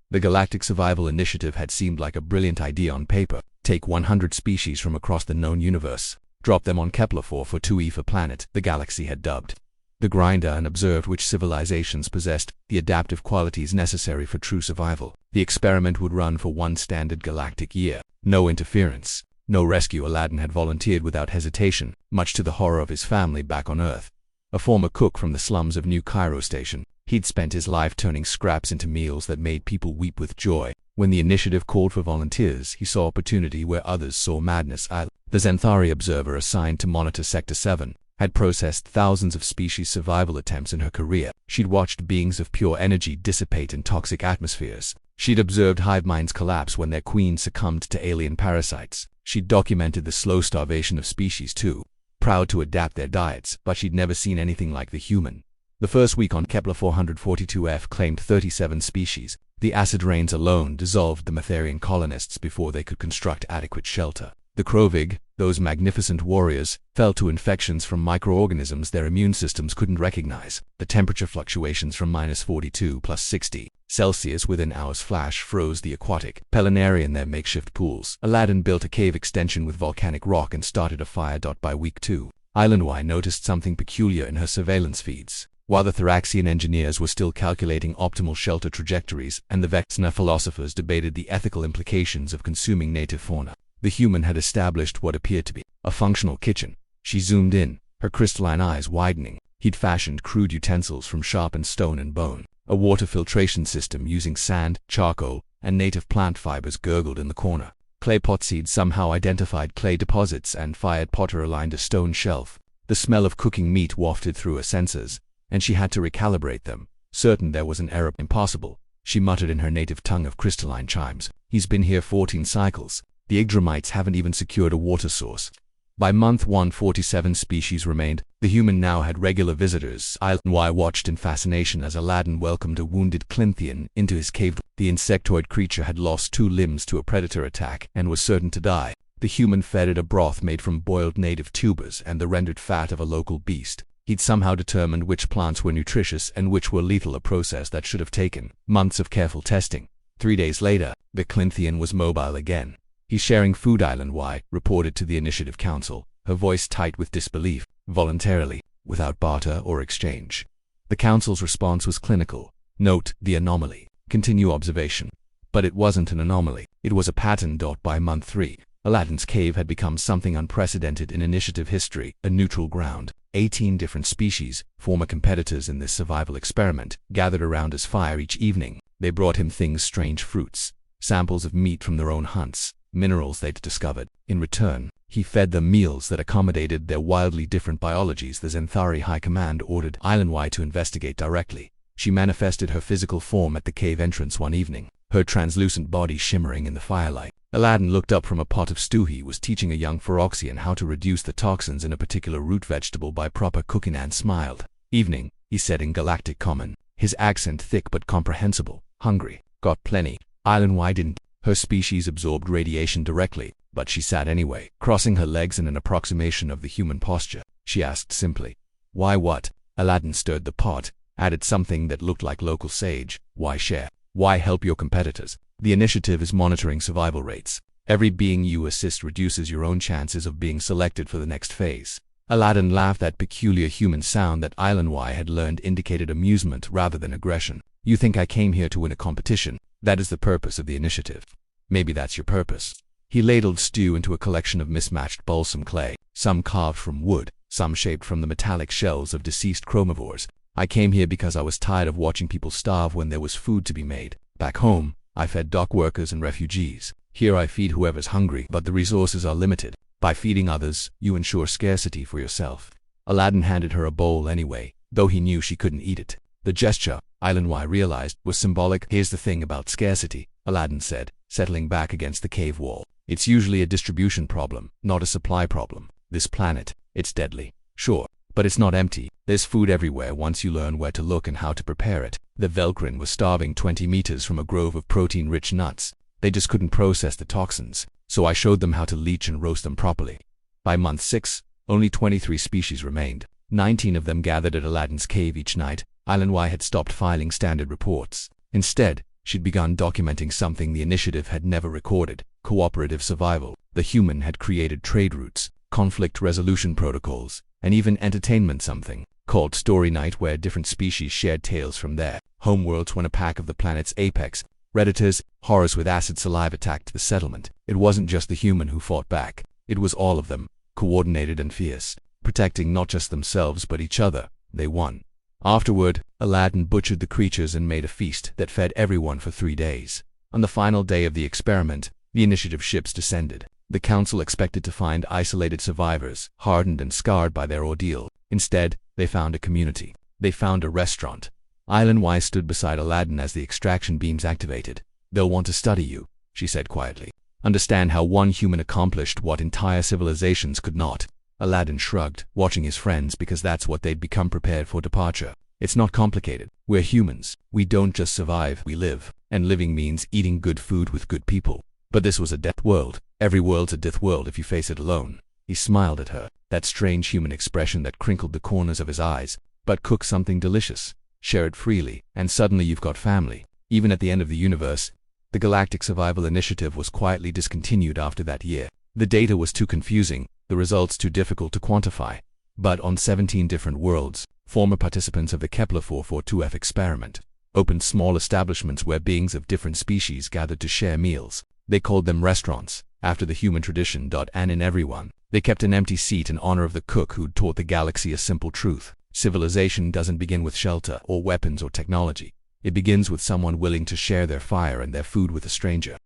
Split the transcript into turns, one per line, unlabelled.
The Galactic Survival Initiative had seemed like a brilliant idea on paper. Take 100 species from across the known universe, drop them on Kepler 442e for planet the galaxy had dubbed the Grinder, and observed which civilizations possessed the adaptive qualities necessary for true survival. The experiment would run for 1 standard galactic year. No interference, no rescue. Aladdin had volunteered without hesitation, much to the horror of his family back on Earth. A former cook from the slums of New Cairo Station, he'd spent his life turning scraps into meals that made people weep with joy. When the initiative called for volunteers, he saw opportunity where others saw madness. The Xanthari observer assigned to monitor Sector 7 had processed thousands of species survival attempts in her career. She'd watched beings of pure energy dissipate in toxic atmospheres. She'd observed hive minds collapse when their queen succumbed to alien parasites. She'd documented the slow starvation of species too, proud to adapt their diets, but she'd never seen anything like the human. The first week on Kepler 442f claimed 37 species. The acid rains alone dissolved the Metherian colonists before they could construct adequate shelter. The Krovig, those magnificent warriors, fell to infections from microorganisms their immune systems couldn't recognize. The temperature fluctuations from -42 + 60 Celsius within hours flash froze the aquatic Pelinari in their makeshift pools. Aladdin built a cave extension with volcanic rock and started a fire. By week 2, Island-Y noticed something peculiar in her surveillance feeds. While the Thraxian engineers were still calculating optimal shelter trajectories and the Vexna philosophers debated the ethical implications of consuming native fauna, the human had established what appeared to be a functional kitchen. She zoomed in, her crystalline eyes widening. He'd fashioned crude utensils from sharpened stone and bone. A water filtration system using sand, charcoal, and native plant fibers gurgled in the corner. Clay pot seeds somehow identified clay deposits, and fired potter aligned a stone shelf. The smell of cooking meat wafted through her senses, and she had to recalibrate them, certain there was an error. Impossible, she muttered in her native tongue of crystalline chimes. He's been here 14 cycles. The Yggdramites haven't even secured a water source. By month 1, 47 species remained. The human now had regular visitors. Island-Y watched in fascination as Aladdin welcomed a wounded Clinthian into his cave. The insectoid creature had lost 2 limbs to a predator attack and was certain to die. The human fed it a broth made from boiled native tubers and the rendered fat of a local beast. He'd somehow determined which plants were nutritious and which were lethal, a process that should have taken months of careful testing. 3 days later, the Clinthian was mobile again. He's sharing food, Island-Y reported to the Initiative Council, her voice tight with disbelief. Voluntarily, without barter or exchange. The Council's response was clinical. Note the anomaly. Continue observation. But it wasn't an anomaly. It was a pattern. By month 3, Aladdin's cave had become something unprecedented in Initiative history, a neutral ground. 18 different species, former competitors in this survival experiment, gathered around his fire each evening. They brought him things: strange fruits, samples of meat from their own hunts, minerals they'd discovered. In return, he fed them meals that accommodated their wildly different biologies. The Xanthari High Command ordered Island-Y to investigate directly. She manifested her physical form at the cave entrance one evening, her translucent body shimmering in the firelight. Aladdin looked up from a pot of stew. He was teaching a young Feroxian how to reduce the toxins in a particular root vegetable by proper cooking, and smiled. Evening, he said in Galactic Common, his accent thick but comprehensible. Hungry? Got plenty. Island-Y didn't. Her species absorbed radiation directly, but she sat anyway, crossing her legs in an approximation of the human posture. She asked simply, "Why what?" Aladdin stirred the pot, added something that looked like local sage. "Why share? Why help your competitors? The Initiative is monitoring survival rates. Every being you assist reduces your own chances of being selected for the next phase." Aladdin laughed. That peculiar human sound that Island-Y had learned indicated amusement rather than aggression. "You think I came here to win a competition? That is the purpose of the Initiative. Maybe that's your purpose." He ladled stew into a collection of mismatched balsam clay, some carved from wood, some shaped from the metallic shells of deceased chromivores. "I came here because I was tired of watching people starve when there was food to be made. Back home, I fed dock workers and refugees. Here I feed whoever's hungry, but the resources are limited. By feeding others, you ensure scarcity for yourself." Aladdin handed her a bowl anyway, though he knew she couldn't eat it. The gesture, Island-Y realized, was symbolic. "Here's the thing about scarcity," Aladdin said, settling back against the cave wall. "It's usually a distribution problem, not a supply problem. This planet, it's deadly, sure, but it's not empty. There's food everywhere once you learn where to look and how to prepare it." The Velkrin was starving 20 meters from a grove of protein-rich nuts. They just couldn't process the toxins, so I showed them how to leach and roast them properly. By month 6, only 23 species remained. 19 of them gathered at Aladdin's cave each night. Island-Y had stopped filing standard reports. Instead, she'd begun documenting something the initiative had never recorded: cooperative survival. The human had created trade routes, conflict resolution protocols, and even entertainment, something called Story Night, where different species shared tales from their homeworlds when a pack of the planet's apex predators, horrors with acid saliva, attacked the settlement. It wasn't just the human who fought back. It was all of them, coordinated and fierce, protecting not just themselves but each other. They won. Afterward, Aladdin butchered the creatures and made a feast that fed everyone for 3 days. On the final day of the experiment, the initiative ships descended. The council expected to find isolated survivors, hardened and scarred by their ordeal. Instead, they found a community. They found a restaurant. Island Wise stood beside Aladdin as the extraction beams activated. "They'll want to study you," she said quietly. "Understand how one human accomplished what entire civilizations could not." Aladdin shrugged, watching his friends, because that's what they'd become prepared for departure. "It's not complicated. We're humans. We don't just survive, we live. And living means eating good food with good people." But this was a death world. Every world's a death world if you face it alone. He smiled at her, that strange human expression that crinkled the corners of his eyes. "But cook something delicious. Share it freely, and suddenly you've got family." Even at the end of the universe, the Galactic Survival Initiative was quietly discontinued after that year. The data was too confusing, the results too difficult to quantify. But on 17 different worlds, former participants of the Kepler 442F experiment opened small establishments where beings of different species gathered to share meals. They called them restaurants, after the human tradition. And in every one, they kept an empty seat in honor of the cook who'd taught the galaxy a simple truth: civilization doesn't begin with shelter or weapons or technology. It begins with someone willing to share their fire and their food with a stranger.